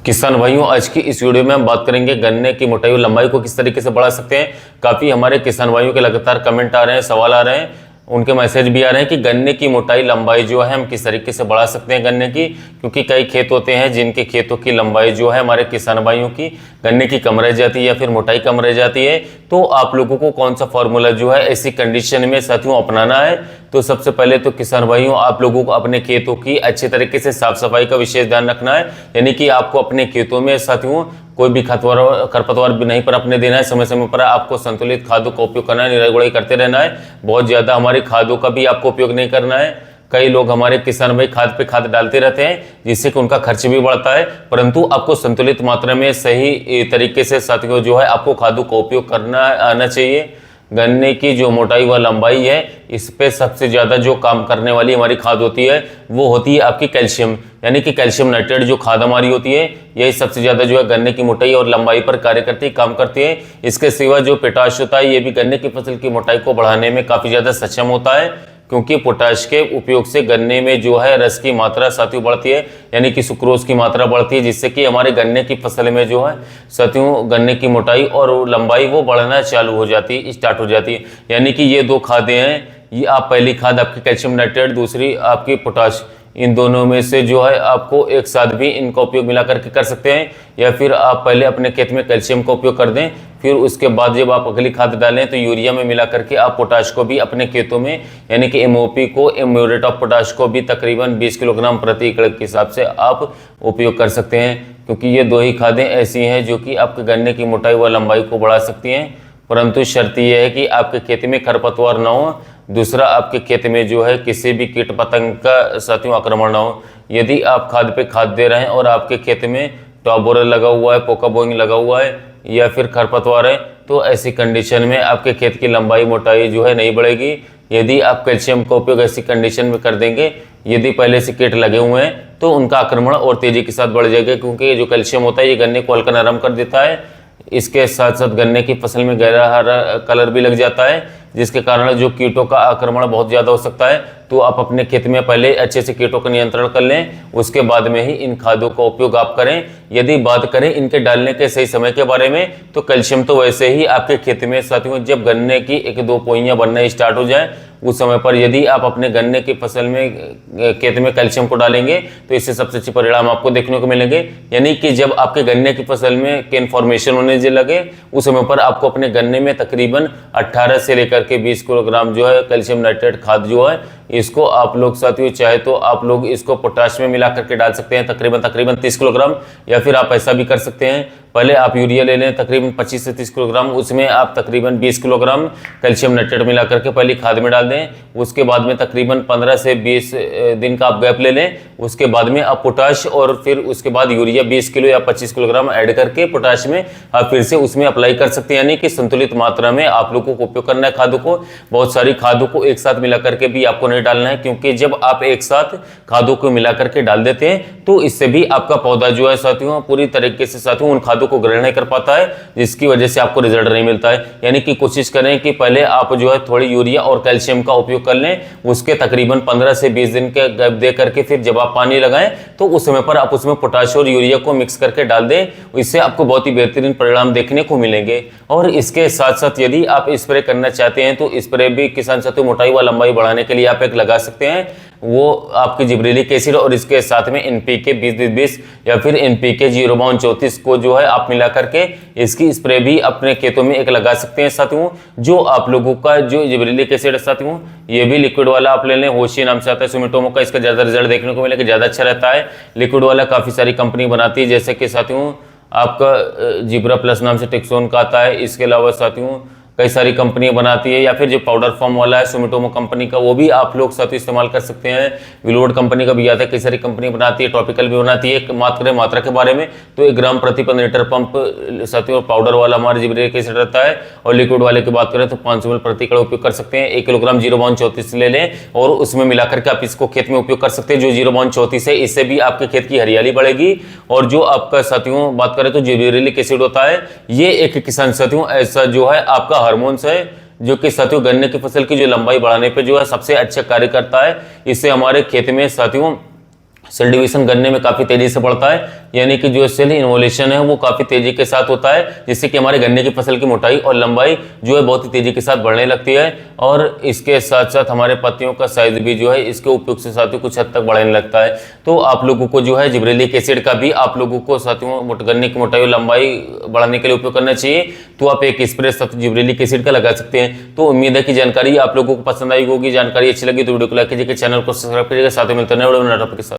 किसान भाइयों, आज की इस वीडियो में हम बात करेंगे गन्ने की मोटाई और लंबाई को किस तरीके से बढ़ा सकते हैं। काफ़ी हमारे किसान भाइयों के लगातार कमेंट आ रहे हैं, सवाल आ रहे हैं, उनके मैसेज भी आ रहे हैं कि गन्ने की मोटाई लंबाई जो है हम किस तरीके से बढ़ा सकते हैं गन्ने की, क्योंकि कई खेत होते हैं जिनके खेतों की लंबाई जो है हमारे किसान भाइयों की गन्ने की कम रह जाती है या फिर मोटाई कम रह जाती है। तो आप लोगों को कौन सा फॉर्मूला जो है ऐसी कंडीशन में साथियों अपनाना है। तो सबसे पहले तो किसान भाइयों, आप लोगों को अपने खेतों की अच्छे तरीके से साफ सफाई का विशेष ध्यान रखना है, यानी कि आपको अपने खेतों में साथियों कोई भी खरपतवार भी नहीं पनपने देना है। समय समय पर आपको संतुलित खादों का उपयोग करना है, निराई गुड़ाई करते रहना है। बहुत ज़्यादा हमारी खादों का भी आपको उपयोग नहीं करना है। कई लोग हमारे किसान भाई खाद पे खाद डालते रहते हैं जिससे कि उनका खर्च भी बढ़ता है, परंतु आपको संतुलित मात्रा में सही तरीके से साथियों जो है आपको खादों का उपयोग करना आना चाहिए। गन्ने की जो मोटाई व लंबाई है, इस पे सबसे ज़्यादा जो काम करने वाली हमारी खाद होती है वो होती है आपकी कैल्शियम, यानी कि कैल्शियम नाइट्रेट जो खाद हमारी होती है, यही सबसे ज़्यादा जो है गन्ने की मोटाई और लंबाई पर कार्य करती है, काम करती है। इसके सिवा जो पोटाश होता है, ये भी गन्ने की फसल की मोटाई को बढ़ाने में काफ़ी ज़्यादा सक्षम होता है, क्योंकि पोटाश के उपयोग से गन्ने में जो है रस की मात्रा साथियों बढ़ती है, यानी कि सुक्रोज की मात्रा बढ़ती है, जिससे कि हमारे गन्ने की फसल में जो है साथियों गन्ने की मोटाई और लंबाई वो बढ़ना चालू हो जाती है, स्टार्ट हो जाती है। यानी कि ये दो खादें हैं, ये आप पहली खाद आपकी कैल्शियम नाइट्रेट, दूसरी आपकी पोटाश, इन दोनों में से जो है आपको एक साथ भी इनका उपयोग मिला करके कर सकते हैं, या फिर आप पहले अपने खेत में कैल्शियम का उपयोग कर दें, फिर उसके बाद जब आप अगली खाद डालें तो यूरिया में मिला करके आप पोटाश को भी अपने खेतों में, यानी कि एमओपी को, म्यूरेट ऑफ पोटाश को भी तकरीबन 20 किलोग्राम प्रति एकड़ के हिसाब से आप उपयोग कर सकते हैं, क्योंकि ये दो ही खादें ऐसी हैं जो कि आपके गन्ने की मोटाई व लंबाई को बढ़ा सकती हैं। परंतु शर्त यह है कि आपके खेत में खरपतवार ना हो, दूसरा आपके खेत में जो है किसी भी कीट पतंग का साथियों आक्रमण ना हो। यदि आप खाद पे खाद दे रहे हैं और आपके खेत में टॉप बोरर लगा हुआ है, पोका बोइंग लगा हुआ है या फिर खरपतवार है, तो ऐसी कंडीशन में आपके खेत की लंबाई मोटाई जो है नहीं बढ़ेगी। यदि आप कैल्शियम का उपयोग ऐसी कंडीशन में कर देंगे, यदि पहले से कीट लगे हुए हैं तो उनका आक्रमण और तेजी के साथ बढ़ जाएगा, क्योंकि जो कैल्शियम होता है ये गन्ने को हल्का नरम कर देता है। इसके साथ साथ गन्ने की फसल में गहरा हरा कलर भी लग जाता है, जिसके कारण जो कीटों का आक्रमण बहुत ज़्यादा हो सकता है। तो आप अपने खेत में पहले अच्छे से कीटों का नियंत्रण कर लें, उसके बाद में ही इन खादों का उपयोग आप करें। यदि बात करें इनके डालने के सही समय के बारे में, तो कैल्शियम तो वैसे ही आपके खेत में साथियों जब गन्ने की 1-2 पोइयाँ बनना स्टार्ट हो जाए, उस समय पर यदि आप अपने गन्ने की फसल में खेत में कैल्शियम को डालेंगे तो इससे सबसे अच्छे परिणाम आपको देखने को मिलेंगे। यानी कि जब आपके गन्ने की फसल में केन फॉर्मेशन होने लगे, उस समय पर आपको अपने गन्ने में तकरीबन 18 से लेकर के 20 किलोग्राम जो है कैल्शियम नाइट्रेट खाद जो है, इसको आप लोग साथियों चाहे तो आप लोग इसको पोटाश में मिला करके डाल सकते हैं तकरीबन 30 किलोग्राम, या फिर आप ऐसा भी कर सकते हैं पहले आप यूरिया ले लें तकरीबन 25 से 30 किलोग्राम, उसमें आप तकरीबन 20 किलोग्राम कैल्शियम नाइट्रेट मिला करके पहले खाद में डाल दें। उसके बाद में तकरीबन 15 से 20 दिन का आप गैप ले लें, उसके बाद में आप पोटाश और फिर उसके बाद यूरिया 20 किलो या 25 किलोग्राम ऐड करके पोटाश में आप फिर से उसमें अप्लाई कर सकते हैं। यानी कि संतुलित मात्रा में आप लोगों को उपयोग करना है खादों को। बहुत सारी खादों को एक साथ मिला करके भी आपको नहीं डालना है, क्योंकि जब आप एक साथ खादों को मिला करके डाल देते हैं तो इससे भी आपका पौधा जो है साथियों पूरी तरीके से साथियों उन खादों को ग्रहण नहीं कर पाता है, जिसकी वजह से आपको रिजल्ट नहीं मिलता है। यानी कि कोशिश करें कि पहले आप जो है थोड़ी यूरिया और कैल्शियम का उपयोग कर लें, उसके तकरीबन 15 से 20 दिन के गैप दे करके फिर जब आप पानी लगाएं तो उस समय पर आप उसमें पोटाश और यूरिया को मिक्स करके डाल दें। इससे आपको बहुत ही बेहतरीन परिणाम देखने को मिलेंगे। और इसके साथ साथ यदि आप स्प्रे करना चाहते हैं तो स्प्रे भी किसान साथियों मोटाई व लंबाई बढ़ाने के लिए आप एक लगा सकते हैं, वो आपकी जिब्रेलिक एसिड और इसके साथ में एनपीके 20-20 या फिर एनपीके 0-34 को जो है आप मिला करके इसकी स्प्रे भी अपने खेतों में एक लगा सकते हैं साथियों। जो आप लोगों का जो जिब्रेलिक एसिड साथियों ये भी लिक्विड वाला आप ले लें, होशी नाम से आता है सुमिटोमो का, इसका ज़्यादा रिजल्ट देखने को मिलेगा, ज़्यादा अच्छा रहता है। लिक्विड वाला काफ़ी सारी कंपनी बनाती है, जैसे कि साथियों आपका जिब्रा प्लस नाम से टेक्सोन का आता है। इसके अलावा साथियों कई सारी कंपनियां बनाती है, या फिर जो पाउडर फॉर्म वाला है सुमिटोमो कंपनी का, वो भी आप लोग साथ इस्तेमाल कर सकते हैं। विलोड कंपनी का भी आता है, कई सारी कंपनी बनाती है, टॉपिकल भी बनाती है। मात्रा के बारे में तो 1 ग्राम प्रति 1 लीटर पंप साथियों पाउडर वाला हमारे जिब्रेलिक एसिड रहता है, और लिक्विड वाले की बात करें तो 500 ml प्रति एकड़ उपयोग कर सकते हैं। 1 किलोग्राम 0-34 ले लें और उसमें मिला करके आप इसको खेत में उपयोग कर सकते हैं। जो 0-34 है, इससे भी आपके खेत की हरियाली बढ़ेगी। और जो आपका साथियों बात करें तो जिब्रेलिक एसिड होता है, ये एक किसान साथियों ऐसा जो है आपका हार्मोन्स है, जो कि साथियों गन्ने की फसल की जो लंबाई बढ़ाने पे जो है सबसे अच्छा कार्य करता है। इससे हमारे खेत में साथियों सेल डिवीजन गन्ने में काफी तेजी से बढ़ता है, यानी कि जो सेल इन्वोल्यूशन है वो काफी तेजी के साथ होता है, जिससे कि हमारे गन्ने की फसल की मोटाई और लंबाई जो है बहुत ही तेजी के साथ बढ़ने लगती है। और इसके साथ साथ हमारे पत्तियों का साइज भी जो है इसके उपयोग से साथियों कुछ हद तक बढ़ने लगता है। तो आप लोगों को जो है जिब्रेलिक एसिड का भी आप लोगों को साथियों गन्ने की मोटाई और लंबाई बढ़ाने के लिए उपयोग करना चाहिए। तो आप एक स्प्रे जिब्रेलिक एसिड का लगा सकते हैं। तो उम्मीद है कि जानकारी आप लोगों को पसंद आई होगी। जानकारी अच्छी लगी तो वीडियो को लाइक कीजिए, चैनल को सब्सक्राइब कीजिएगा, साथ ही मिलते हैं नए वीडियो में नए टॉपिक के साथ।